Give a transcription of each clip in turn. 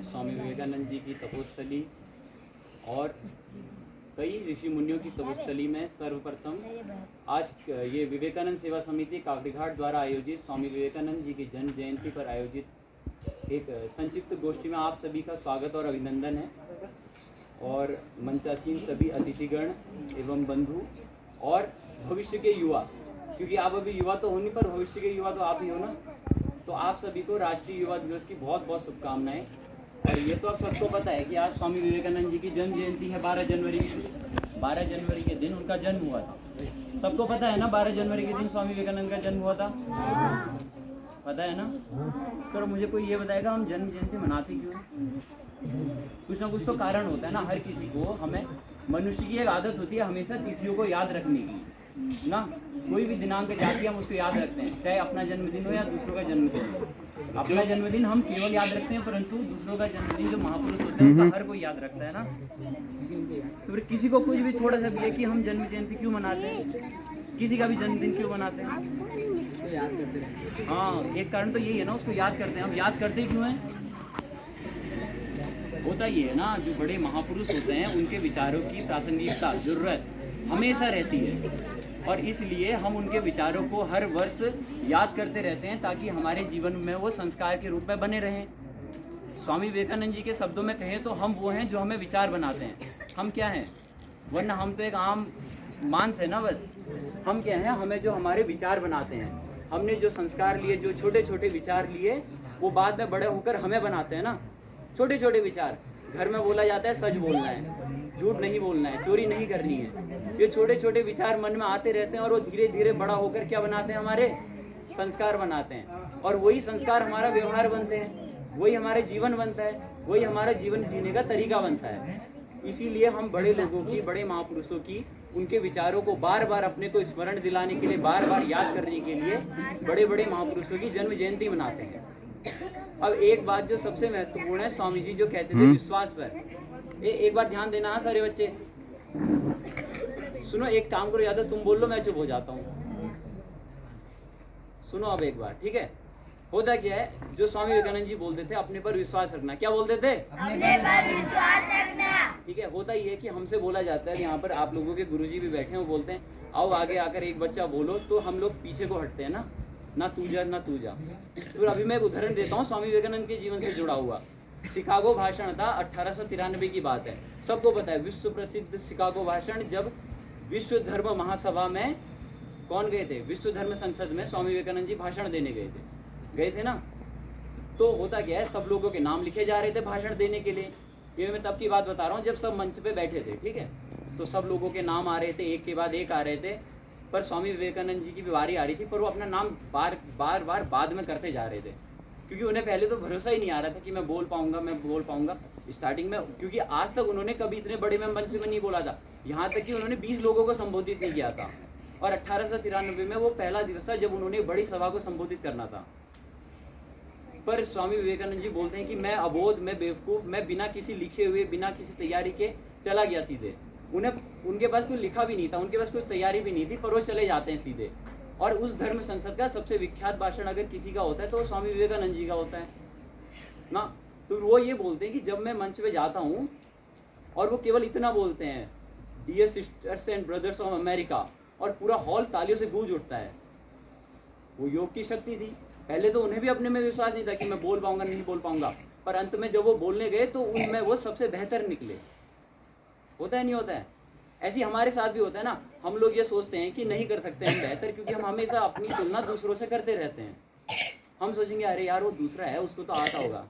स्वामी विवेकानंद जी की तपोस्थली और कई ऋषि मुनियों की तपोस्थली में सर्वप्रथम आज ये विवेकानंद सेवा समिति काकड़ीघाट द्वारा आयोजित स्वामी विवेकानंद जी की जन्म जयंती पर आयोजित एक संक्षिप्त गोष्ठी में आप सभी का स्वागत और अभिनंदन है। और मंचासीन सभी अतिथिगण एवं बंधु और भविष्य के युवा, क्योंकि आप अभी युवा तो हो नहीं पर भविष्य के युवा तो आप ही हो ना, तो आप सभी को राष्ट्रीय युवा दिवस की बहुत बहुत शुभकामनाएं। और ये तो आप सबको पता है कि आज स्वामी विवेकानंद जी की जन्म जयंती है 12 जनवरी। 12 जनवरी के दिन उनका जन्म हुआ था, सबको पता है ना। 12 जनवरी के दिन स्वामी विवेकानंद का जन्म हुआ था, पता है ना। तो मुझे कोई ये बताएगा हम जन्म जयंती मनाते क्यों हैं? कुछ ना कुछ तो कारण होता है ना। हर किसी को, हमें मनुष्य की एक आदत होती है हमेशा तिथियों को याद रखने की ना। कोई भी दिनांक जाती है हम उसको याद रखते हैं, चाहे अपना जन्मदिन हो या दूसरों का जन्मदिन हो। अपना जन्मदिन हम केवल याद रखते हैं, परंतु दूसरों का जन्मदिन जो महापुरुष होते हैं उनका हर कोई याद रखता है ना। तो फिर किसी को कुछ भी थोड़ा सा भी है कि हम जन्म जयंती क्यों मनाते हैं, किसी का भी जन्मदिन क्यों मनाते हैं, याद करते हैं। हाँ, एक कारण तो यही है ना, उसको याद करते हैं। हम याद करते क्यों हैं? होता ये है ना, जो बड़े महापुरुष होते हैं उनके विचारों की प्रासंगिकता, जरूरत हमेशा रहती है और इसलिए हम उनके विचारों को हर वर्ष याद करते रहते हैं ताकि हमारे जीवन में वो संस्कार के रूप में बने रहें। स्वामी विवेकानंद जी के शब्दों में कहें तो हम वो हैं जो हमें विचार बनाते हैं। हम क्या हैं? वरना हम तो एक आम मांस है ना बस। हम क्या हैं? हमें जो हमारे विचार बनाते हैं, हमने जो संस्कार लिए, जो छोटे छोटे विचार लिए, वो बाद में बड़े होकर हमें बनाते हैं ना। छोटे छोटे विचार, घर में बोला जाता है सच बोलना है, झूठ नहीं बोलना है, चोरी नहीं करनी है। ये छोटे छोटे विचार मन में आते रहते हैं और वो धीरे धीरे बड़ा होकर क्या बनाते हैं? हमारे संस्कार बनाते हैं। और वही संस्कार हमारा व्यवहार बनते हैं, वही हमारे जीवन बनता है, वही हमारा जीवन जीने का तरीका बनता है। इसीलिए हम बड़े लोगों की, बड़े महापुरुषों की, उनके विचारों को बार बार अपने को स्मरण दिलाने के लिए, बार बार याद करने के लिए बड़े बड़े महापुरुषों की जन्म जयंती मनाते हैं। अब एक बात जो सबसे महत्वपूर्ण है, स्वामी जी जो कहते थे विश्वास पर, एक बार ध्यान देना सारे बच्चे सुनो। एक काम करो, या तो तुम बोल लो मैं चुप हो जाता हूँ। सुनो अब एक बार, ठीक है? होता क्या है, जो स्वामी विवेकानंद जी बोलते थे अपने पर विश्वास रखना। क्या बोलते थे? अपने पर विश्वास रखना। ठीक है, होता ही है कि हमसे बोला जाता है, यहाँ पर आप लोगों के गुरुजी भी बैठे हैं, वो बोलते हैं आओ आगे आकर एक बच्चा बोलो, तो हम लोग पीछे को हटते हैं ना, ना तू जा ना तू जा। तो अभी मैं एक उदाहरण देता हूँ स्वामी विवेकानंद के जीवन से जुड़ा हुआ। शिकागो भाषण था, 1893 की बात है, सबको पता है, विश्व प्रसिद्ध शिकागो भाषण। जब विश्व धर्म महासभा में कौन गए थे? विश्व धर्म संसद में स्वामी विवेकानंद जी भाषण देने गए थे ना। तो होता क्या है, सब लोगों के नाम लिखे जा रहे थे भाषण देने के लिए। ये मैं तब की बात बता रहा हूँ जब सब मंच पे बैठे थे, ठीक है? तो सब लोगों के नाम आ रहे थे, एक के बाद एक आ रहे थे, पर स्वामी विवेकानंद जी की भी बारी आ रही थी, पर वो अपना नाम बार बार बाद में करते जा रहे थे, क्योंकि उन्हें पहले तो भरोसा ही नहीं आ रहा था कि मैं बोल पाऊंगा स्टार्टिंग में। क्योंकि आज तक उन्होंने कभी इतने बड़े में मंच में नहीं बोला था, यहाँ तक कि उन्होंने 20 लोगों को संबोधित नहीं किया था। और 1893 में वो पहला दिवस था जब उन्होंने बड़ी सभा को संबोधित करना था। पर स्वामी विवेकानंद जी बोलते हैं कि मैं अबोध, मैं बेवकूफ़, मैं बिना किसी लिखे हुए, बिना किसी तैयारी के चला गया सीधे। उनके पास कोई लिखा भी नहीं था, उनके पास कुछ तैयारी भी नहीं थी, पर वो चले जाते हैं सीधे। और उस धर्म संसद का सबसे विख्यात भाषण अगर किसी का होता है तो वो स्वामी विवेकानंद जी का होता है ना। तो वो ये बोलते हैं कि जब मैं मंच पे जाता हूँ और वो केवल इतना बोलते हैं, dear sisters and brothers of America, और पूरा हॉल तालियों से गूंज उठता है। वो योग की शक्ति थी। पहले तो उन्हें भी अपने में विश्वास नहीं था कि मैं बोल पाऊंगा, नहीं बोल पाऊंगा, पर अंत में जब वो बोलने गए तो उनमें वो सबसे बेहतर निकले। होता है नहीं होता है? ऐसी हमारे साथ भी होता है ना। हम लोग ये सोचते हैं कि नहीं कर सकते हम बेहतर, क्योंकि हम हमेशा अपनी तुलना दूसरों से करते रहते हैं। हम सोचेंगे अरे यार वो दूसरा है, उसको तो आता होगा।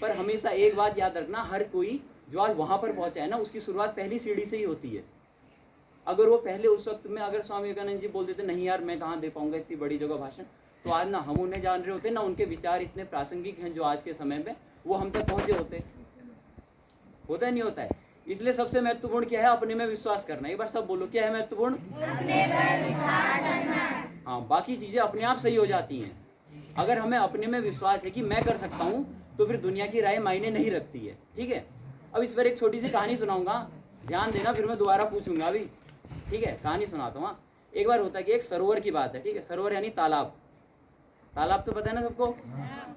पर हमेशा एक बात याद रखना, हर कोई जो आज वहाँ पर पहुँचा है ना, उसकी शुरुआत पहली सीढ़ी से ही होती है। अगर वो पहले उस वक्त में अगर स्वामी विवेकानंद जी बोल देते नहीं यार मैं कहाँ दे पाऊंगा इतनी बड़ी जगह भाषण, तो आज ना हम उन्हें जान रहे होते, ना उनके विचार इतने प्रासंगिक हैं जो आज के समय में वो हम तक पहुँचे होते। होता है नहीं होता है? इसलिए सबसे महत्वपूर्ण क्या है? अपने में विश्वास करना। एक बार सब बोलो, क्या है महत्वपूर्ण? अपने में विश्वास करना। हाँ, बाकी चीजें अपने आप सही हो जाती हैं। अगर हमें अपने में विश्वास है कि मैं कर सकता हूँ, तो फिर दुनिया की राय मायने नहीं रखती है। ठीक है, अब इस पर एक छोटी सी कहानी सुनाऊंगा, ध्यान देना, फिर मैं दोबारा पूछूंगा अभी। ठीक है, कहानी सुनाता हूँ। एक बार होता है कि एक सरोवर की बात है, ठीक है, सरोवर यानी तालाब। तालाब तो पता है ना सबको।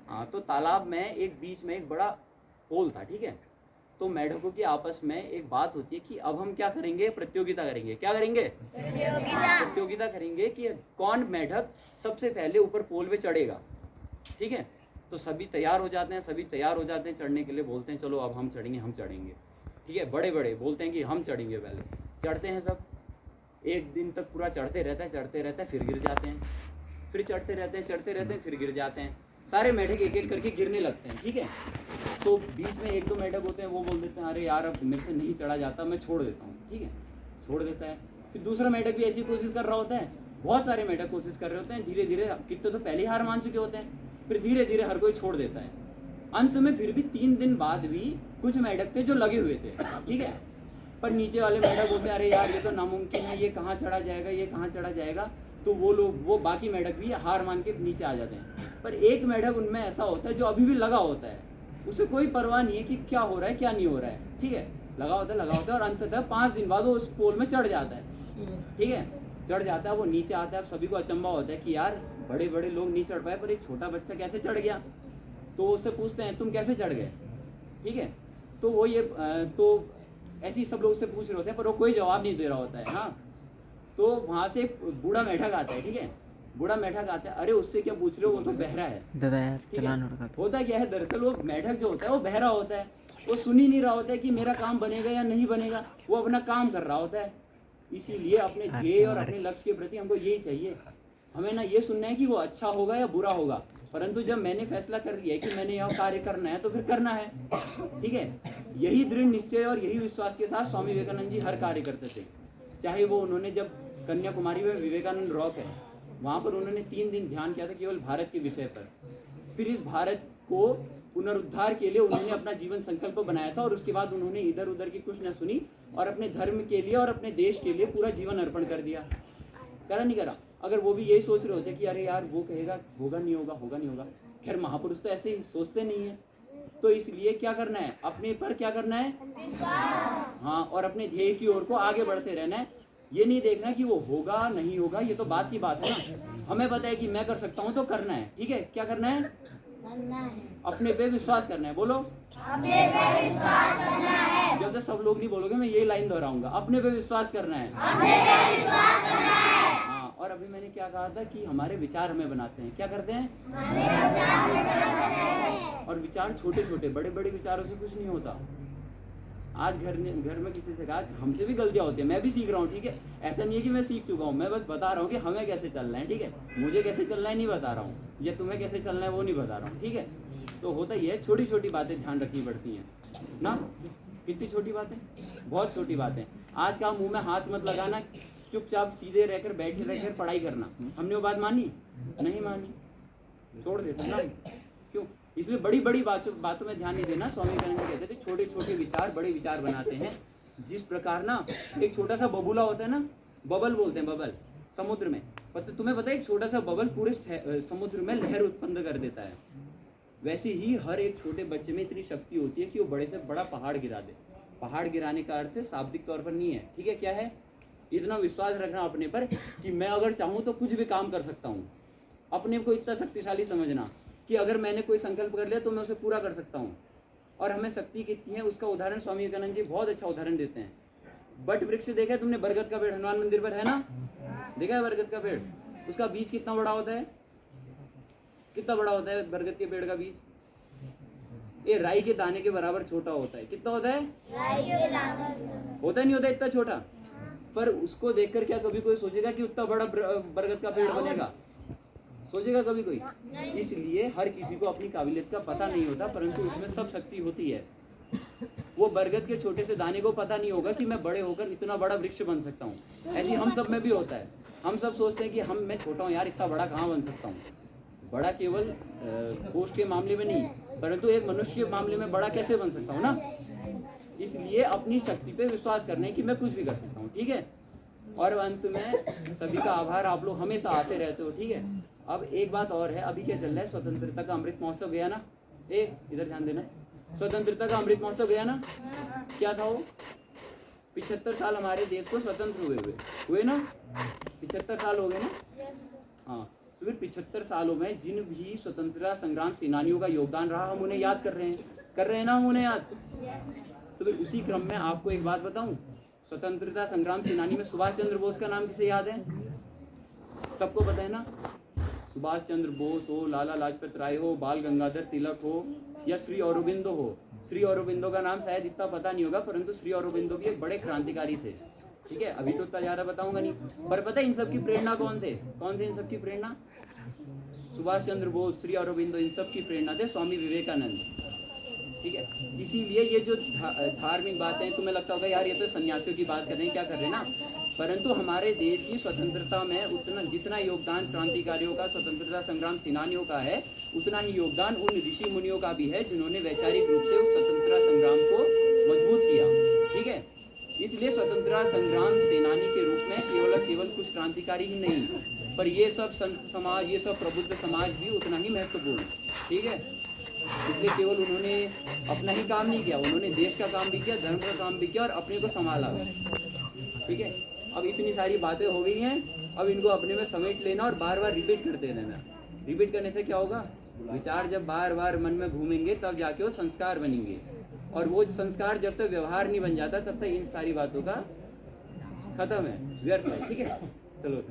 हाँ, तो तालाब में एक बीच में एक बड़ा पोल था, ठीक है। तो मेढकों की आपस में एक बात होती है कि अब हम क्या करेंगे, प्रतियोगिता करेंगे। क्या करेंगे? प्रतियोगिता करेंगे कि कौन मेढक सबसे पहले ऊपर पोल पे चढ़ेगा, ठीक है। तो सभी तैयार हो जाते हैं, सभी तैयार हो जाते हैं चढ़ने के लिए, बोलते हैं चलो अब हम चढ़ेंगे, हम चढ़ेंगे, ठीक है। बड़े बड़े बोलते हैं कि हम चढ़ेंगे पहले। चढ़ते हैं सब, एक दिन तक पूरा चढ़ते रहता है, चढ़ते रहता है, फिर गिर जाते हैं, फिर चढ़ते रहते हैं, चढ़ते रहते हैं, फिर गिर जाते हैं। सारे मेढक एक एक करके गिरने लगते हैं, ठीक है। तो बीच में एक दो मेढक होते हैं, वो बोल देते हैं अरे यार अब मेरे से नहीं चढ़ा जाता, मैं छोड़ देता हूँ, ठीक है। छोड़ देता है। फिर दूसरा मेढक भी ऐसी कोशिश कर रहा होता है, बहुत सारे मेढक कोशिश कर रहे होते हैं। धीरे धीरे कितने तो पहले हार मान चुके होते हैं, फिर धीरे धीरे हर कोई छोड़ देता है। अंत में फिर भी 3 दिन बाद भी कुछ मेढक थे जो लगे हुए थे, ठीक है। पर नीचे वाले मेढक बोलते हैं अरे यार ये तो नामुमकिन है, ये कहाँ चढ़ा जाएगा, ये कहाँ चढ़ा जाएगा। तो वो बाकी मेढक भी हार मान के नीचे आ जाते हैं। पर एक मेढक उनमें ऐसा होता है जो अभी भी लगा होता है, उसे कोई परवाह नहीं है कि क्या हो रहा है क्या नहीं हो रहा है, ठीक है। लगा होता है और अंततः 5 दिन बाद वो उस पोल में चढ़ जाता है, ठीक है। चढ़ जाता है, वो नीचे आता है। अब सभी को अचंभा होता है कि यार बड़े बड़े लोग नहीं चढ़ पाए, पर एक छोटा बच्चा कैसे चढ़ गया। तो उससे पूछते हैं तुम कैसे चढ़ गए, ठीक है। तो वो ये तो ऐसे ही सब लोग उससे पूछ रहे होते हैं, पर वो कोई जवाब नहीं दे रहा होता है। हाँ, तो वहाँ से एक बूढ़ा मेढक आता है, ठीक है। बूढ़ा मेढक आता है, अरे उससे क्या पूछ रहे हो, वो तो बहरा है। होता क्या है, दरअसल वो मेढक जो होता है वो बहरा होता है, वो सुन ही नहीं रहा होता है कि मेरा काम बनेगा या नहीं बनेगा, वो अपना काम कर रहा होता है। इसीलिए अपने ध्येय और अपने लक्ष्य के प्रति हमको यही चाहिए, हमें ना ये सुनना है कि वो अच्छा होगा या बुरा होगा, परंतु जब मैंने फैसला कर लिया है कि मैंने यह कार्य करना है तो फिर करना है, ठीक है। यही दृढ़ निश्चय और यही विश्वास के साथ स्वामी विवेकानंद जी हर कार्य करते थे। चाहे वो उन्होंने जब कन्याकुमारी में विवेकानंद रॉक है, वहाँ पर उन्होंने 3 दिन ध्यान किया था केवल भारत के विषय पर। फिर इस भारत को पुनरुद्धार के लिए उन्होंने अपना जीवन संकल्प बनाया था, और उसके बाद उन्होंने इधर उधर की कुछ न सुनी और अपने धर्म के लिए और अपने देश के लिए पूरा जीवन अर्पण कर दिया। करा नहीं करा? अगर वो भी यही सोच रहे होते कि अरे यार वो कहेगा होगा नहीं होगा, होगा नहीं होगा, खैर महापुरुष तो ऐसे ही सोचते नहीं है। तो इसलिए क्या करना है, अपने पर क्या करना है, हाँ, और अपने ध्येय की ओर को आगे बढ़ते रहना है। ये नहीं देखना कि वो होगा नहीं होगा, ये तो बात की बात है ना। हमें पता है कि मैं कर सकता हूँ तो करना है, ठीक है। क्या करना है, अपने पे विश्वास करना है। बोलो, अपने पे विश्वास करना है। जब तक सब लोग नहीं बोलोगे मैं यही लाइन दोहराऊंगा, अपने पे विश्वास करना है, अपने पे विश्वास करना है। हाँ, और अभी मैंने क्या कहा था कि हमारे विचार हमें बनाते हैं। क्या करते हैं, और विचार छोटे छोटे, बड़े बड़े विचारों से कुछ नहीं होता। आज घर में किसी से कहा, हमसे भी गलतियां होती है, मैं भी सीख रहा हूँ, ठीक है। ऐसा नहीं है कि मैं सीख चुका हूँ, मैं बस बता रहा हूँ कि हमें कैसे चलना है, ठीक है। मुझे कैसे चलना है नहीं बता रहा हूँ, या तुम्हें कैसे चलना है वो नहीं बता रहा हूँ, ठीक है। तो होता ही है, छोटी छोटी बातें ध्यान रखनी पड़ती हैं ना। कितनी छोटी बातें, बहुत छोटी बातें। आज का मुँह में हाथ मत लगाना, चुपचाप सीधे रहकर बैठे रहकर पढ़ाई करना। हमने वो बात मानी नहीं मानी, छोड़ देते ना, क्यों। इसलिए बड़ी बड़ी बातों में ध्यान नहीं देना। स्वामी विवेकानंद कहते थे छोटे छोटे विचार बड़े विचार बनाते हैं। जिस प्रकार ना एक छोटा सा बबूला होता है ना, बबल बोलते हैं, बबल समुद्र में, तुम्हें पता है एक छोटा सा बबल पूरे समुद्र में लहर उत्पन्न कर देता है। वैसे ही हर एक छोटे बच्चे में इतनी शक्ति होती है कि वो बड़े से बड़ा पहाड़ गिरा दे। पहाड़ गिराने का अर्थ शाब्दिक तौर पर नहीं है, ठीक है। क्या है, इतना विश्वास रखना अपने पर कि मैं अगर चाहूँ तो कुछ भी काम कर सकता हूँ। अपने को इतना शक्तिशाली समझना कि अगर मैंने कोई संकल्प कर लिया तो मैं उसे पूरा कर सकता हूँ। और हमें शक्ति कितनी है उसका उदाहरण स्वामी विवेकानंद जी बहुत अच्छा उदाहरण देते हैं। बट वृक्ष देखा है तुमने, बरगद का पेड़ हनुमान मंदिर पर है ना, देखा है बरगद का पेड़, उसका बीज कितना बड़ा होता है, कितना बड़ा होता है बरगद के पेड़ का बीज, ये राई के दाने के बराबर छोटा होता है। कितना होता है, होता नहीं होता इतना छोटा। पर उसको देखकर क्या कभी कोई सोचेगा कि उतना बड़ा बरगद का पेड़ बनेगा, सोचेगा कभी कोई? इसलिए हर किसी को अपनी काबिलियत का पता नहीं होता, परंतु उसमें सब शक्ति होती है। वो बरगद के छोटे से दाने को पता नहीं होगा कि मैं बड़े होकर इतना बड़ा वृक्ष बन सकता हूँ। ऐसे हम सब में भी होता है। हम सब सोचते हैं कि मैं छोटा हूँ यार, इतना बड़ा कहाँ बन सकता हूँ। बड़ा केवल पोस्ट के मामले में नहीं, परंतु एक मनुष्य के मामले में बड़ा कैसे बन सकता हूँ ना। इसलिए अपनी शक्ति पे विश्वास करना है कि मैं कुछ भी कर सकता हूँ, ठीक है। और अंत में सभी का आभार, आप लोग हमेशा आते रहते हो, ठीक है। अब एक बात और है, अभी क्या चल रहा है, स्वतंत्रता का अमृत महोत्सव गया ना, इधर ध्यान देना, स्वतंत्रता का अमृत महोत्सव गया ना। क्या था वो, 75 साल हमारे देश को स्वतंत्र हुए ना, 75 साल हो गए ना। हाँ, तो फिर 75 सालों में जिन भी स्वतंत्रता संग्राम सेनानियों का योगदान रहा, हम उन्हें याद कर रहे हैं ना, हम उन्हें याद। तो फिर उसी क्रम में आपको एक बात बताऊं, स्वतंत्रता संग्राम सेनानी में सुभाष चंद्र बोस का नाम किसे याद है? सबको पता है ना। सुभाष चंद्र बोस हो, लाला लाजपत राय हो, बाल गंगाधर तिलक हो, या श्री अरबिंदो हो। श्री अरबिंदो का नाम शायद इतना पता नहीं होगा, परंतु श्री अरबिंदो भी एक बड़े क्रांतिकारी थे। ठीक है, अभी तो इतना ज़्यादा बताऊंगा नहीं, पर पता है इन सब की प्रेरणा कौन थे इन सब की प्रेरणा? सुभाष चंद्र बोस, श्री अरबिंदो, इन सब की प्रेरणा थे स्वामी विवेकानंद। ठीक है, इसीलिए ये जो धार्मिक बातें तुम्हें लगता होगा यार ये तो सन्यासियों की बात कर रहे हैं, क्या कर रहे हैं ना, परंतु हमारे देश की स्वतंत्रता में उतना जितना योगदान क्रांतिकारियों का, स्वतंत्रता संग्राम सेनानियों का है, उतना ही योगदान उन ऋषि मुनियों का भी है जिन्होंने वैचारिक रूप से उस स्वतंत्रता संग्राम को मजबूत किया। ठीक है, इसलिए स्वतंत्रता संग्राम सेनानी के रूप में केवल कुछ क्रांतिकारी ही नहीं, पर ये सब संत समाज, ये सब प्रबुद्ध समाज भी उतना ही महत्वपूर्ण। ठीक है, इसलिए केवल उन्होंने अपना ही काम नहीं किया, उन्होंने देश का काम भी किया, धर्म का काम भी किया और अपने को संभाला। ठीक है, अब इतनी सारी बातें हो गई हैं, अब इनको अपने में समेट लेना और बार बार रिपीट करते रहना। रिपीट करने से क्या होगा? विचार जब बार बार मन में घूमेंगे तब जाके वो संस्कार बनेंगे, और वो संस्कार जब तक व्यवहार नहीं बन जाता तब तक इन सारी बातों का खत्म है, व्यर्थ है। ठीक है, चलो।